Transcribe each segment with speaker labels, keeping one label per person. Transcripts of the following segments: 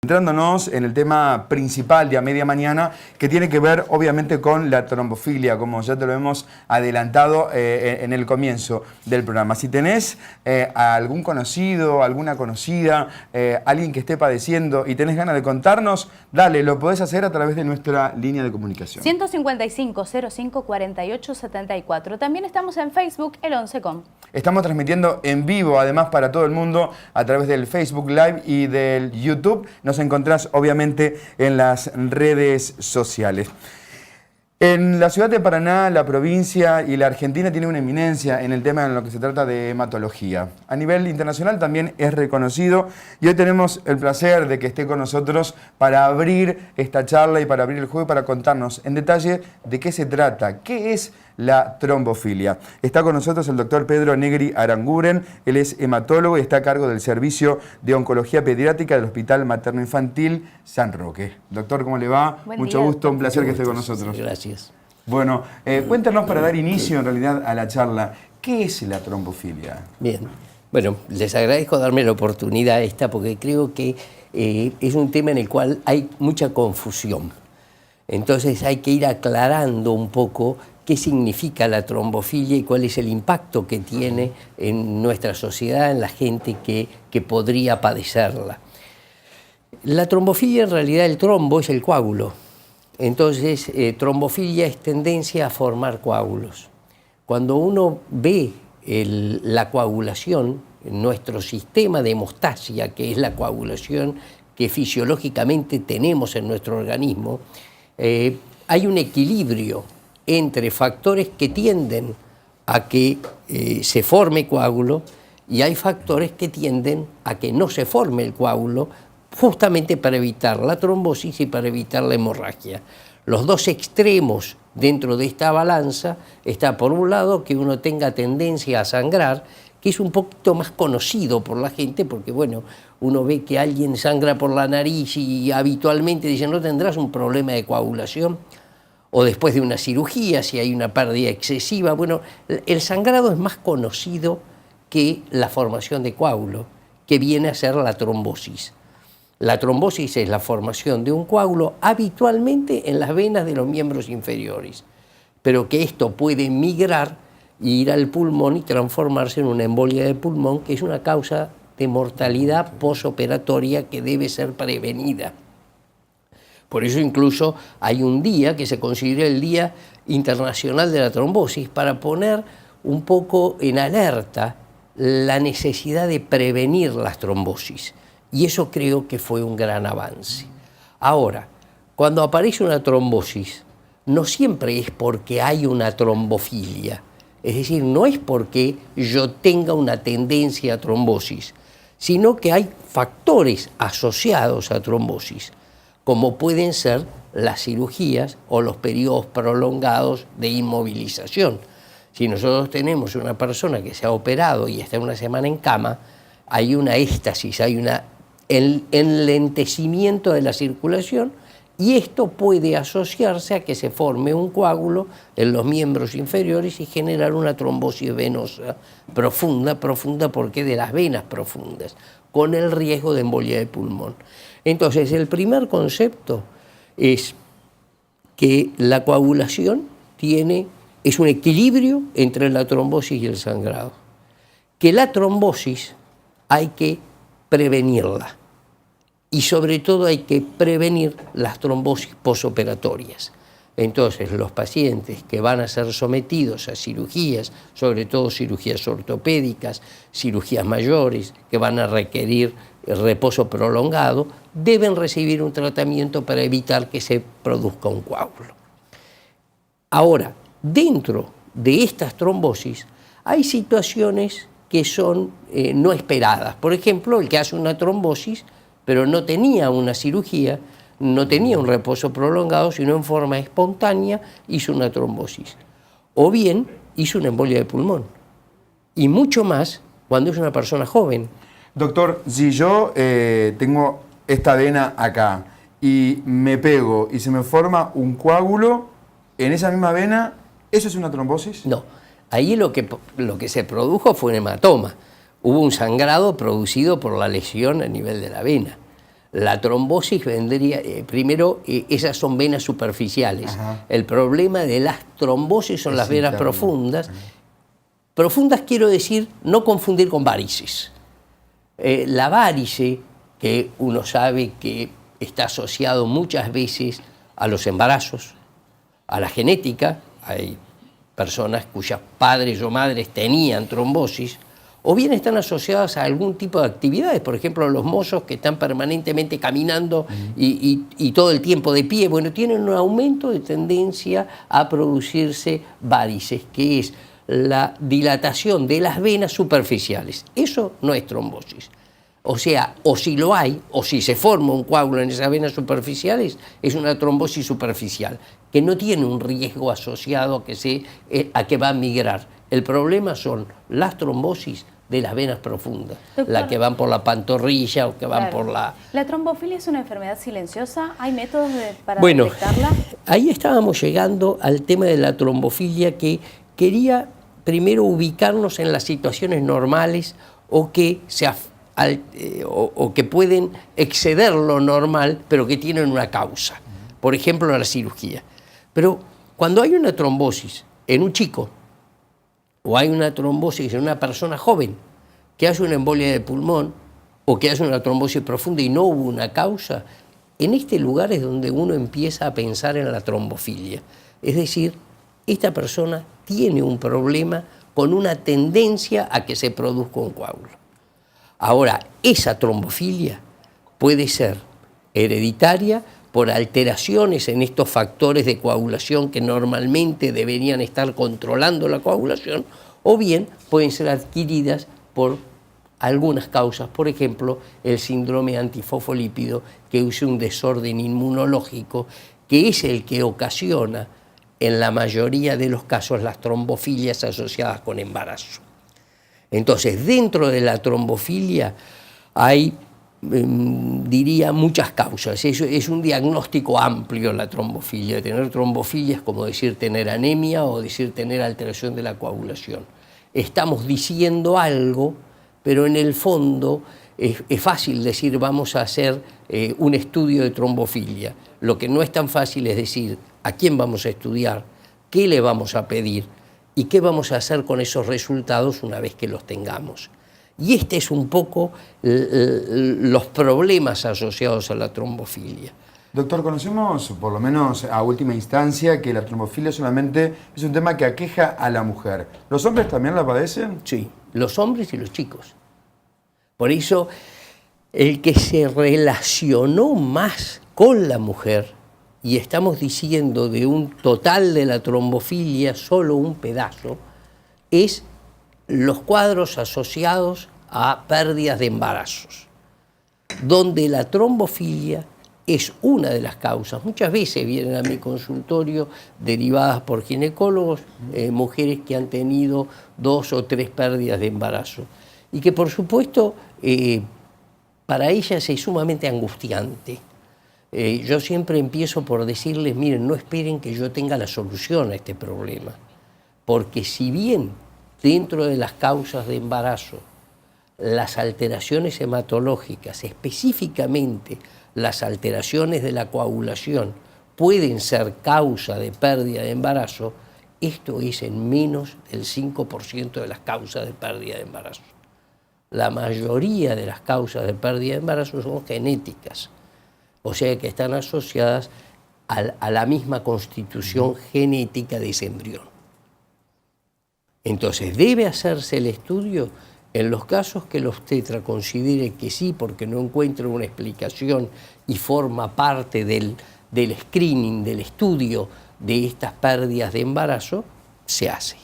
Speaker 1: Centrándonos en el tema principal de A Media Mañana, que tiene que ver obviamente con la trombofilia, como ya te lo hemos adelantado en el comienzo del programa. Si tenés a algún conocido, alguna conocida, alguien que esté padeciendo y tenés ganas de contarnos, dale, lo podés hacer a través de nuestra línea de comunicación.
Speaker 2: 155 05 48 74. También estamos en Facebook, el 11com.
Speaker 1: Estamos transmitiendo en vivo, además, para todo el mundo a través del Facebook Live y del YouTube. Nos encontrás, obviamente, en las redes sociales. En la ciudad de Paraná, la provincia y la Argentina tiene una eminencia en el tema en lo que se trata de hematología. A nivel internacional también es reconocido y hoy tenemos el placer de que esté con nosotros para abrir esta charla y para abrir el juego y para contarnos en detalle de qué se trata, qué es la trombofilia. Está con nosotros el doctor Pedro Negri Aranguren, él es hematólogo y está a cargo del Servicio de Oncología Pediátrica del Hospital Materno Infantil San Roque. Doctor, ¿cómo le va? Mucho gusto, un placer que esté con nosotros.
Speaker 3: Gracias.
Speaker 1: Bueno, cuéntanos para dar inicio en realidad a la charla, ¿qué es la trombofilia?
Speaker 3: Bien, bueno, les agradezco darme la oportunidad esta porque creo que es un tema en el cual hay mucha confusión. Entonces hay que ir aclarando un poco qué significa la trombofilia y cuál es el impacto que tiene en nuestra sociedad, en la gente que podría padecerla. La trombofilia, en realidad, el trombo es el coágulo. Entonces, trombofilia es tendencia a formar coágulos. Cuando uno ve la coagulación, nuestro sistema de hemostasia, que es la coagulación que fisiológicamente tenemos en nuestro organismo, hay un equilibrio entre factores que tienden a que se forme coágulo y hay factores que tienden a que no se forme el coágulo, justamente para evitar la trombosis y para evitar la hemorragia. Los dos extremos dentro de esta balanza está, por un lado, que uno tenga tendencia a sangrar, que es un poquito más conocido por la gente, porque bueno, uno ve que alguien sangra por la nariz y habitualmente dicen, ¿no tendrás un problema de coagulación? O después de una cirugía, si hay una pérdida excesiva. Bueno, el sangrado es más conocido que la formación de coágulo, que viene a ser la trombosis. La trombosis es la formación de un coágulo habitualmente en las venas de los miembros inferiores, pero que esto puede migrar e ir al pulmón y transformarse en una embolia de pulmón, que es una causa de mortalidad posoperatoria que debe ser prevenida. Por eso incluso hay un día que se considera el Día Internacional de la Trombosis para poner un poco en alerta la necesidad de prevenir las trombosis. Y eso creo que fue un gran avance. Ahora, cuando aparece una trombosis, no siempre es porque hay una trombofilia. Es decir, no es porque yo tenga una tendencia a trombosis, sino que hay factores asociados a trombosis, como pueden ser las cirugías o los periodos prolongados de inmovilización. Si nosotros tenemos una persona que se ha operado y está una semana en cama, hay una éstasis, hay un enlentecimiento de la circulación y esto puede asociarse a que se forme un coágulo en los miembros inferiores y generar una trombosis venosa profunda porque de las venas profundas, con el riesgo de embolia de pulmón. Entonces, el primer concepto es que la coagulación es un equilibrio entre la trombosis y el sangrado. Que la trombosis hay que prevenirla y sobre todo hay que prevenir las trombosis posoperatorias. Entonces, los pacientes que van a ser sometidos a cirugías, sobre todo cirugías ortopédicas, cirugías mayores, que van a requerir reposo prolongado, deben recibir un tratamiento para evitar que se produzca un coágulo. Ahora, dentro de estas trombosis hay situaciones que son no esperadas. Por ejemplo, el que hace una trombosis, pero no tenía una cirugía, no tenía un reposo prolongado, sino en forma espontánea hizo una trombosis. O bien hizo una embolia de pulmón. Y mucho más cuando es una persona joven.
Speaker 1: Doctor, si yo tengo esta vena acá y me pego y se me forma un coágulo en esa misma vena, ¿eso es una trombosis?
Speaker 3: No, ahí lo que se produjo fue un hematoma. Hubo un sangrado producido por la lesión a nivel de la vena. La trombosis vendría, primero, esas son venas superficiales.
Speaker 1: Ajá.
Speaker 3: El problema de las trombosis son las venas
Speaker 1: interno.
Speaker 3: profundas. Profundas quiero decir, no confundir con varices. La varice, que uno sabe que está asociado muchas veces a los embarazos, a la genética, hay personas cuyos padres o madres tenían trombosis, o bien están asociadas a algún tipo de actividades, por ejemplo, los mozos que están permanentemente caminando y todo el tiempo de pie, bueno, tienen un aumento de tendencia a producirse varices, que es la dilatación de las venas superficiales. Eso no es trombosis. O sea, o si lo hay, o si se forma un coágulo en esas venas superficiales, es una trombosis superficial, que no tiene un riesgo asociado a que va a migrar. El problema son las trombosis de las venas profundas,
Speaker 2: Doctor,
Speaker 3: las que van por la pantorrilla o que van
Speaker 2: claro,
Speaker 3: por la...
Speaker 2: ¿La trombofilia es una enfermedad silenciosa? ¿Hay métodos para
Speaker 3: Bueno,
Speaker 2: detectarla?
Speaker 3: ahí estábamos llegando al tema de la trombofilia, que quería primero ubicarnos en las situaciones normales o que o que pueden exceder lo normal, pero que tienen una causa. Por ejemplo, la cirugía. Pero cuando hay una trombosis en un chico, o hay una trombosis en una persona joven, que hace una embolia de pulmón, o que hace una trombosis profunda y no hubo una causa, en este lugar es donde uno empieza a pensar en la trombofilia. Es decir, esta persona tiene un problema con una tendencia a que se produzca un coágulo. Ahora, esa trombofilia puede ser hereditaria por alteraciones en estos factores de coagulación que normalmente deberían estar controlando la coagulación, o bien pueden ser adquiridas por algunas causas, por ejemplo, el síndrome antifosfolípido, que es un desorden inmunológico, que es el que ocasiona en la mayoría de los casos las trombofilias asociadas con embarazo. Entonces, dentro de la trombofilia hay, diría, muchas causas. Es un diagnóstico amplio la trombofilia. Tener trombofilia es como decir tener anemia o decir tener alteración de la coagulación. Estamos diciendo algo, pero en el fondo es fácil decir vamos a hacer un estudio de trombofilia. Lo que no es tan fácil es decir a quién vamos a estudiar, qué le vamos a pedir y qué vamos a hacer con esos resultados una vez que los tengamos. Y este es un poco los problemas asociados a la trombofilia.
Speaker 1: Doctor, conocemos, por lo menos a última instancia, que la trombofilia solamente es un tema que aqueja a la mujer. ¿Los hombres también la padecen?
Speaker 3: Sí, los hombres y los chicos. Por eso, el que se relacionó más con la mujer, y estamos diciendo de un total de la trombofilia, solo un pedazo, es los cuadros asociados a pérdidas de embarazos, donde la trombofilia es una de las causas. Muchas veces vienen a mi consultorio derivadas por ginecólogos, mujeres que han tenido 2 o 3 pérdidas de embarazo, y que por supuesto para ellas es sumamente angustiante. Yo siempre empiezo por decirles, miren, no esperen que yo tenga la solución a este problema, porque si bien dentro de las causas de embarazo, las alteraciones hematológicas, específicamente las alteraciones de la coagulación, pueden ser causa de pérdida de embarazo, esto es en menos del 5% de las causas de pérdida de embarazo. La mayoría de las causas de pérdida de embarazo son genéticas, o sea que están asociadas a la misma constitución genética de ese embrión. Entonces, debe hacerse el estudio en los casos que el obstetra considere que sí, porque no encuentra una explicación y forma parte del screening, del estudio de estas pérdidas de embarazo, se hace.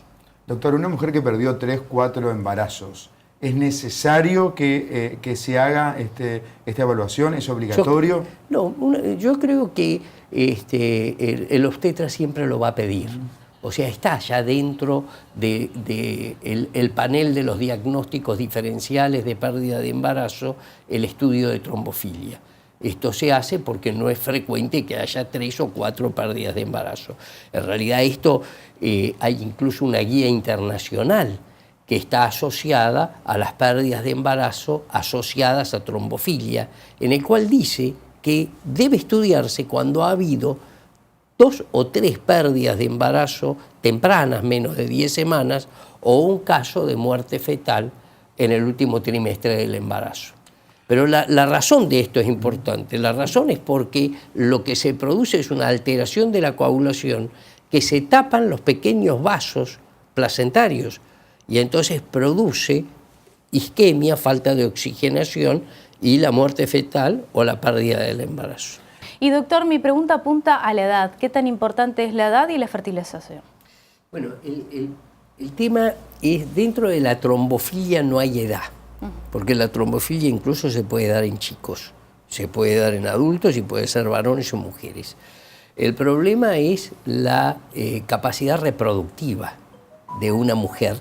Speaker 1: Doctor, una mujer que perdió 3, 4 embarazos, ¿es necesario que se haga esta evaluación? ¿Es obligatorio?
Speaker 3: Yo creo que el obstetra siempre lo va a pedir. O sea, está ya dentro del panel de los diagnósticos diferenciales de pérdida de embarazo el estudio de trombofilia. Esto se hace porque no es frecuente que haya 3 o 4 pérdidas de embarazo. En realidad hay incluso una guía internacional que está asociada a las pérdidas de embarazo asociadas a trombofilia, en el cual dice que debe estudiarse cuando ha habido 2 o 3 pérdidas de embarazo tempranas, menos de 10 semanas, o un caso de muerte fetal en el último trimestre del embarazo. Pero la razón de esto es importante. La razón es porque lo que se produce es una alteración de la coagulación, que se tapan los pequeños vasos placentarios y entonces produce isquemia, falta de oxigenación y la muerte fetal o la pérdida del embarazo.
Speaker 2: Y doctor, mi pregunta apunta a la edad. ¿Qué tan importante es la edad y la fertilización?
Speaker 3: Bueno, el tema es, dentro de la trombofilia no hay edad, porque la trombofilia incluso se puede dar en chicos, se puede dar en adultos y puede ser varones o mujeres. El problema es la capacidad reproductiva de una mujer,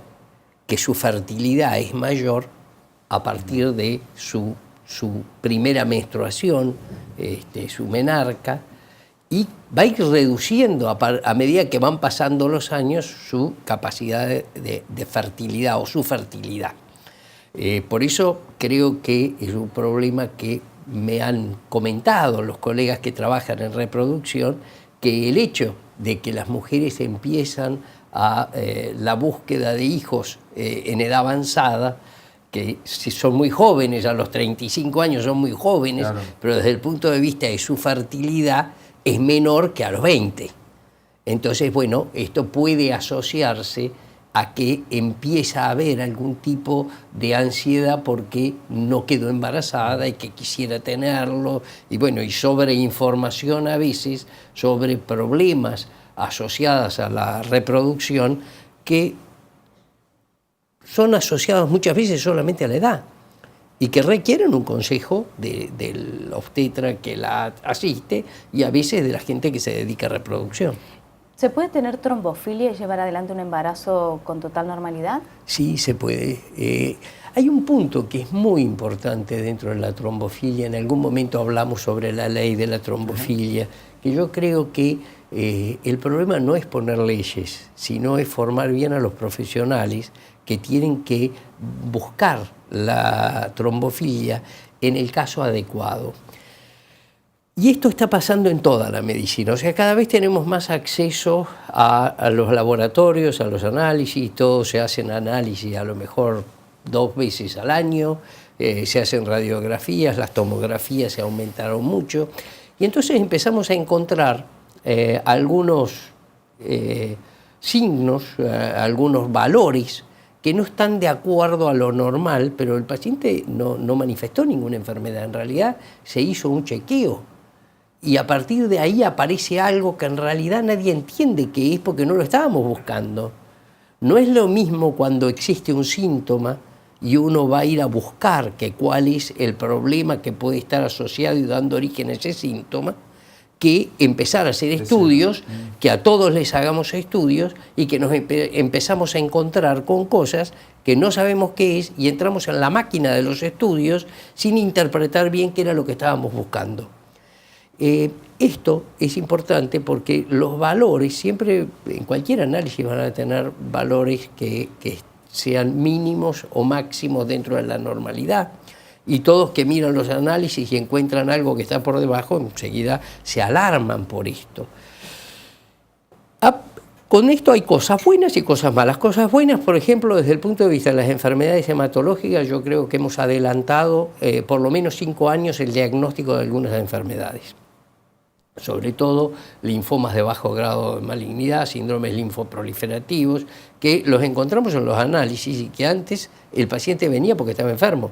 Speaker 3: que su fertilidad es mayor a partir de su primera menstruación, su menarca, y va a ir reduciendo a medida que van pasando los años su capacidad de fertilidad o su fertilidad. Por eso creo que es un problema que me han comentado los colegas que trabajan en reproducción, que el hecho de que las mujeres empiezan a la búsqueda de hijos en edad avanzada, que si son muy jóvenes, a los 35 años son muy jóvenes, claro, pero desde el punto de vista de su fertilidad es menor que a los 20. Entonces, bueno, esto puede asociarse a que empieza a haber algún tipo de ansiedad porque no quedó embarazada y que quisiera tenerlo, y bueno, y sobreinformación a veces sobre problemas asociados a la reproducción que son asociados muchas veces solamente a la edad y que requieren un consejo del obstetra que la asiste y a veces de la gente que se dedica a reproducción.
Speaker 2: ¿Se puede tener trombofilia y llevar adelante un embarazo con total normalidad? Sí, se puede. Hay un punto que es muy importante dentro de la trombofilia. En algún momento hablamos sobre la ley de la trombofilia, que yo creo que el problema no es poner leyes, sino es formar bien a los profesionales que tienen que buscar la trombofilia en el caso adecuado. Y esto está pasando en toda la medicina, o sea, cada vez tenemos más acceso a los laboratorios, a los análisis, todos se hacen análisis a lo mejor 2 veces al año, se hacen radiografías, las tomografías se aumentaron mucho, y entonces empezamos a encontrar algunos signos, algunos valores que no están de acuerdo a lo normal, pero el paciente no manifestó ninguna enfermedad, en realidad se hizo un chequeo. Y a partir de ahí aparece algo que en realidad nadie entiende qué es porque no lo estábamos buscando. No es lo mismo cuando existe un síntoma y uno va a ir a buscar cuál es el problema que puede estar asociado y dando origen a ese síntoma, que empezar a hacer estudios, que a todos les hagamos estudios y que nos empezamos a encontrar con cosas que no sabemos qué es y entramos en la máquina de los estudios sin interpretar bien qué era lo que estábamos buscando. Esto es importante porque los valores, siempre en cualquier análisis van a tener valores que sean mínimos o máximos dentro de la normalidad. Y todos que miran los análisis y encuentran algo que está por debajo, enseguida se alarman por esto. Con esto hay cosas buenas y cosas malas. Cosas buenas, por ejemplo, desde el punto de vista de las enfermedades hematológicas, yo creo que hemos adelantado por lo menos 5 años el diagnóstico de algunas enfermedades. Sobre todo linfomas de bajo grado de malignidad, síndromes linfoproliferativos, que los encontramos en los análisis y que antes el paciente venía porque estaba enfermo,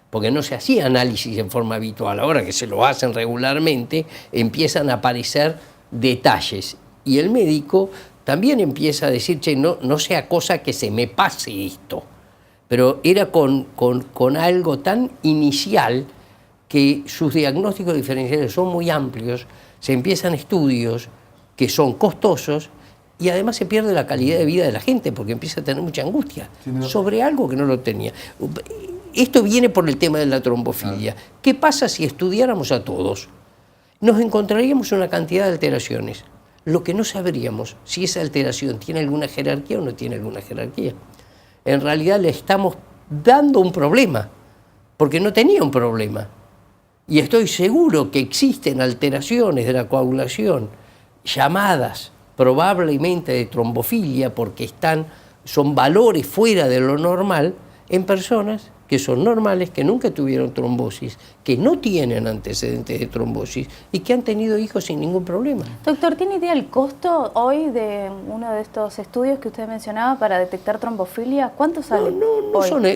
Speaker 2: porque no se hacía análisis en forma habitual. Ahora que se lo hacen regularmente, empiezan a aparecer detalles. Y el médico también empieza a decir, che, no sea cosa que se me pase esto. Pero era con algo tan inicial que sus diagnósticos diferenciales son muy amplios, se empiezan estudios que son costosos y además se pierde la calidad de vida de la gente porque empieza a tener mucha angustia sobre algo que no lo tenía. Esto viene por el tema de la trombofilia. ¿Qué pasa si estudiáramos a todos? Nos encontraríamos una cantidad de alteraciones. Lo que no sabríamos si esa alteración tiene alguna jerarquía o no tiene alguna jerarquía. en realidad le estamos dando un problema, porque no tenía un problema. Y estoy seguro que existen alteraciones de la coagulación llamadas probablemente de trombofilia, porque son valores fuera de lo normal en personas que son normales, que nunca tuvieron trombosis, que no tienen antecedentes de trombosis y que han tenido hijos sin ningún problema.
Speaker 4: Doctor, ¿tiene idea el costo hoy de uno de estos estudios que usted mencionaba para detectar trombofilia? ¿Cuánto sale?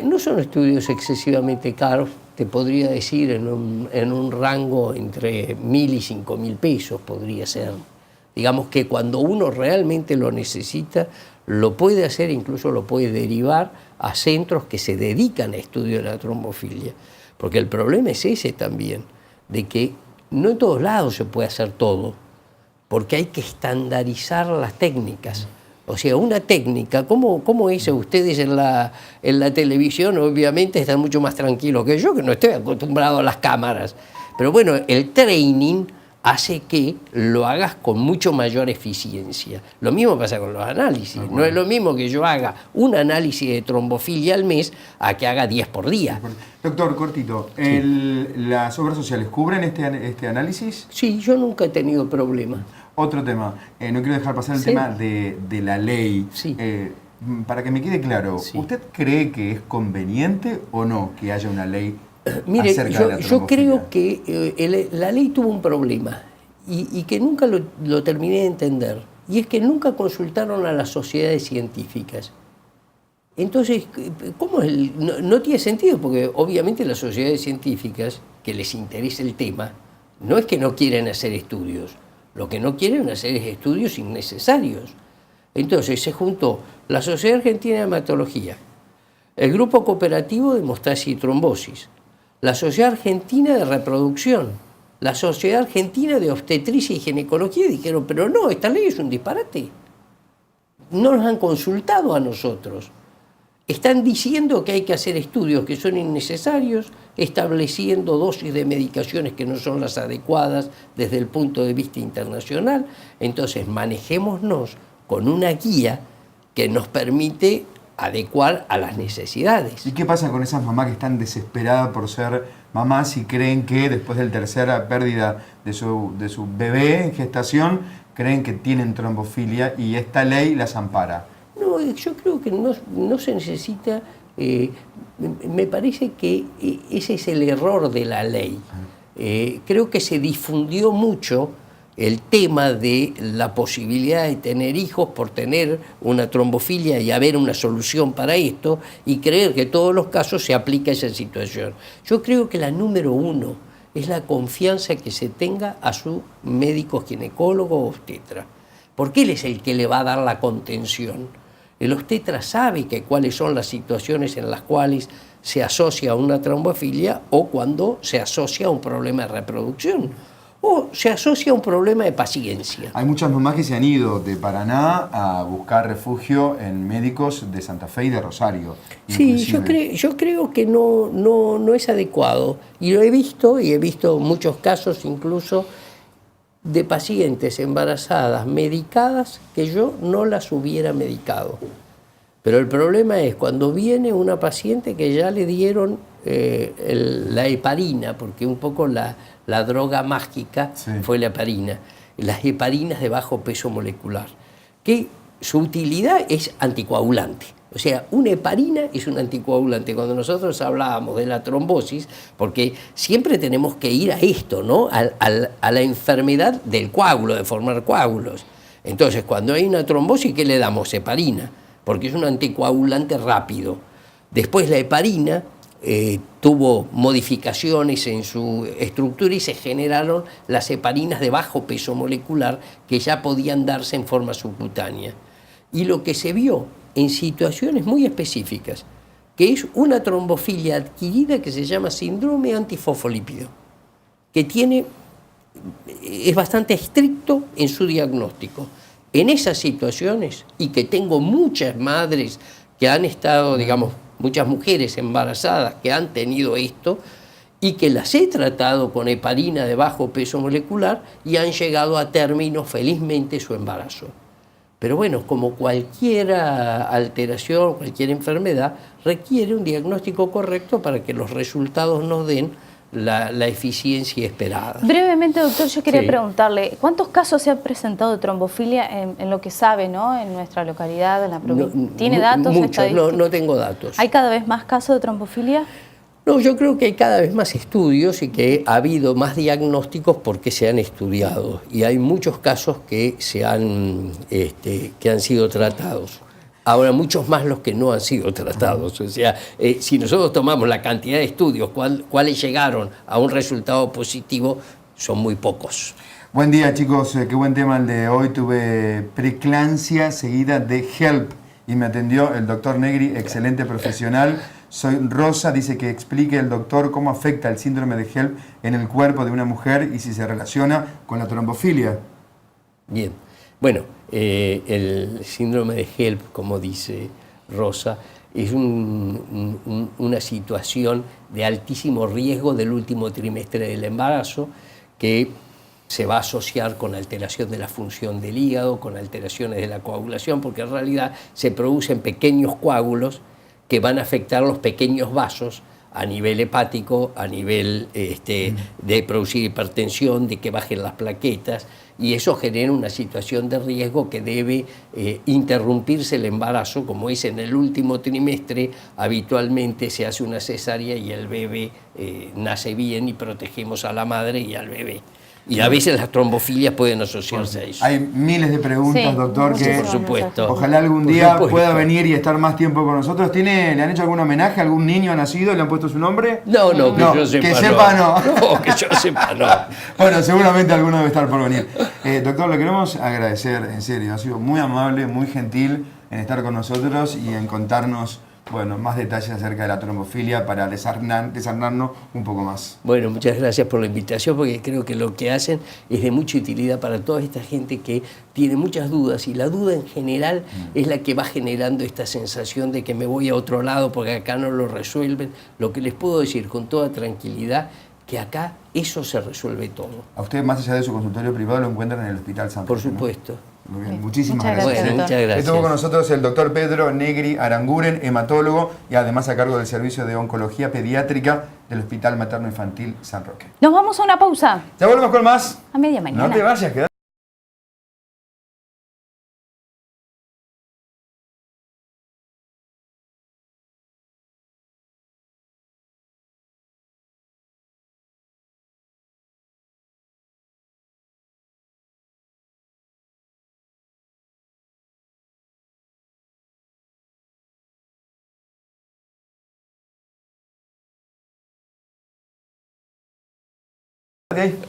Speaker 2: No son estudios excesivamente caros. Te podría decir en un rango entre 1.000 y 5.000 pesos podría ser. Digamos que cuando uno realmente lo necesita, lo puede hacer, incluso lo puede derivar a centros que se dedican a estudio de la trombofilia. Porque el problema es ese también, de que no en todos lados se puede hacer todo, porque hay que estandarizar las técnicas. O sea, una técnica, ¿cómo es? Ustedes en la televisión obviamente están mucho más tranquilos que yo, que no estoy acostumbrado a las cámaras. Pero bueno, el training hace que lo hagas con mucho mayor eficiencia. Lo mismo pasa con los análisis. No es lo mismo que yo haga un análisis de trombofilia al mes a que haga 10 por día.
Speaker 1: Doctor, cortito,
Speaker 2: Sí.
Speaker 1: ¿las obras sociales cubren este análisis?
Speaker 2: Sí, yo nunca he tenido problema.
Speaker 1: Otro tema, no quiero dejar pasar el
Speaker 2: Sí.
Speaker 1: tema de la ley.
Speaker 2: Sí.
Speaker 1: Para que me quede claro,
Speaker 2: Sí.
Speaker 1: ¿usted cree que es conveniente o no que haya una ley
Speaker 2: Mire,
Speaker 1: acerca de la
Speaker 2: yo
Speaker 1: trombofilia?
Speaker 2: creo que la ley tuvo un problema y que nunca lo terminé de entender. Y es que nunca consultaron a las sociedades científicas. Entonces, ¿cómo no tiene sentido? Porque obviamente las sociedades científicas, que les interesa el tema, no es que no quieren hacer estudios. Lo que no quieren hacer es estudios innecesarios. Entonces se juntó la Sociedad Argentina de Hematología, el Grupo Cooperativo de Hemostasis y Trombosis, la Sociedad Argentina de Reproducción, la Sociedad Argentina de Obstetricia y Ginecología, y dijeron, pero no, esta ley es un disparate. No nos han consultado a nosotros. Están diciendo que hay que hacer estudios que son innecesarios, estableciendo dosis de medicaciones que no son las adecuadas desde el punto de vista internacional. Entonces, manejémonos con una guía que nos permite adecuar a las necesidades.
Speaker 1: ¿Y qué pasa con esas mamás que están desesperadas por ser mamás y creen que después de la tercera pérdida de su bebé en gestación, creen que tienen trombofilia y esta ley las ampara?
Speaker 2: No, yo creo que no se necesita, me parece que ese es el error de la ley. Creo que se difundió mucho el tema de la posibilidad de tener hijos por tener una trombofilia y haber una solución para esto, y creer que en todos los casos se aplica esa situación. Yo creo que la número uno es la confianza que se tenga a su médico ginecólogo o obstetra, porque él es el que le va a dar la contención. El obstetra sabe cuáles son las situaciones en las cuales se asocia a una trombofilia o cuando se asocia a un problema de reproducción o se asocia a un problema de paciencia.
Speaker 1: Hay muchas mamás que se han ido de Paraná a buscar refugio en médicos de Santa Fe y de Rosario.
Speaker 2: Sí, yo creo que no es adecuado. Y lo he visto, y he visto muchos casos incluso de pacientes embarazadas medicadas que yo no las hubiera medicado. Pero el problema es cuando viene una paciente que ya le dieron la heparina, porque un poco la droga mágica fue la heparina, las heparinas de bajo peso molecular, que su utilidad es anticoagulante. O sea, una heparina es un anticoagulante. Cuando nosotros hablábamos de la trombosis, porque siempre tenemos que ir a esto, ¿no? A la enfermedad del coágulo, de formar coágulos. Entonces, cuando hay una trombosis, ¿qué le damos? Heparina, porque es un anticoagulante rápido. Después la heparina tuvo modificaciones en su estructura y se generaron las heparinas de bajo peso molecular que ya podían darse en forma subcutánea. Y lo que se vio en situaciones muy específicas, que es una trombofilia adquirida que se llama síndrome antifosfolípido, que es bastante estricto en su diagnóstico. En esas situaciones, y que tengo muchas madres que han estado, digamos, muchas mujeres embarazadas que han tenido esto, y que las he tratado con heparina de bajo peso molecular y han llegado a término felizmente su embarazo. Pero bueno, como cualquier alteración, cualquier enfermedad, requiere un diagnóstico correcto para que los resultados nos den la eficiencia esperada.
Speaker 4: Brevemente, doctor, yo quería
Speaker 2: Sí.
Speaker 4: preguntarle, ¿cuántos casos se han presentado de trombofilia en lo que sabe, ¿no? En nuestra localidad, en la provincia? ¿Tiene datos?
Speaker 2: Muchos, no tengo datos.
Speaker 4: ¿Hay cada vez más casos de trombofilia?
Speaker 2: No, yo creo que hay cada vez más estudios y que ha habido más diagnósticos porque se han estudiado. Y hay muchos casos que han sido tratados. Ahora, muchos más los que no han sido tratados. O sea, si nosotros tomamos la cantidad de estudios, cuáles llegaron a un resultado positivo, son muy pocos.
Speaker 1: Buen día, chicos. Qué buen tema el de hoy. Tuve preeclampsia seguida de HELP y me atendió el doctor Negri, excelente profesional. Soy Rosa, dice que explique el doctor cómo afecta el síndrome de HELP en el cuerpo de una mujer y si se relaciona con la trombofilia.
Speaker 2: Bien, bueno, el síndrome de HELP, como dice Rosa, es una situación de altísimo riesgo del último trimestre del embarazo que se va a asociar con alteración de la función del hígado, con alteraciones de la coagulación, porque en realidad se producen pequeños coágulos que van a afectar los pequeños vasos a nivel hepático, a nivel de producir hipertensión, de que bajen las plaquetas, y eso genera una situación de riesgo que debe interrumpirse el embarazo, como es en el último trimestre, habitualmente se hace una cesárea y el bebé nace bien y protegemos a la madre y al bebé. Y a veces las trombofilias pueden asociarse a eso.
Speaker 1: Hay miles de preguntas,
Speaker 4: Sí,
Speaker 1: doctor, que
Speaker 2: por supuesto.
Speaker 1: ojalá algún
Speaker 2: Por
Speaker 1: día
Speaker 2: supuesto.
Speaker 1: pueda venir y estar más tiempo con nosotros. ¿Le han hecho algún homenaje? ¿Algún niño ha nacido y le han puesto su nombre?
Speaker 2: No, que
Speaker 1: No,
Speaker 2: yo sepa
Speaker 1: que sepa no.
Speaker 2: No, que yo sepa no.
Speaker 1: Bueno, seguramente alguno debe estar por venir. Doctor, le queremos agradecer, en serio, ha sido muy amable, muy gentil en estar con nosotros y en contarnos, bueno, más detalles acerca de la trombofilia para desarnarnos un poco más.
Speaker 2: Bueno, muchas gracias por la invitación, porque creo que lo que hacen es de mucha utilidad para toda esta gente que tiene muchas dudas, y la duda en general es la que va generando esta sensación de que me voy a otro lado porque acá no lo resuelven. Lo que les puedo decir con toda tranquilidad, que acá eso se resuelve todo.
Speaker 1: A usted, más allá de su consultorio privado, lo encuentran en el Hospital San
Speaker 2: Por
Speaker 1: Pedro, ¿no?
Speaker 2: supuesto.
Speaker 1: Muy bien, muchísimas
Speaker 4: Muchas
Speaker 1: gracias.
Speaker 4: gracias.
Speaker 2: Bueno, muchas gracias.
Speaker 1: Estuvo con nosotros el doctor Pedro Negri Aranguren, hematólogo y además a cargo del Servicio de Oncología Pediátrica del Hospital Materno Infantil San Roque.
Speaker 4: Nos vamos a una pausa.
Speaker 1: Ya volvemos con más.
Speaker 4: A media mañana.
Speaker 1: No te vayas, quédate. Ok.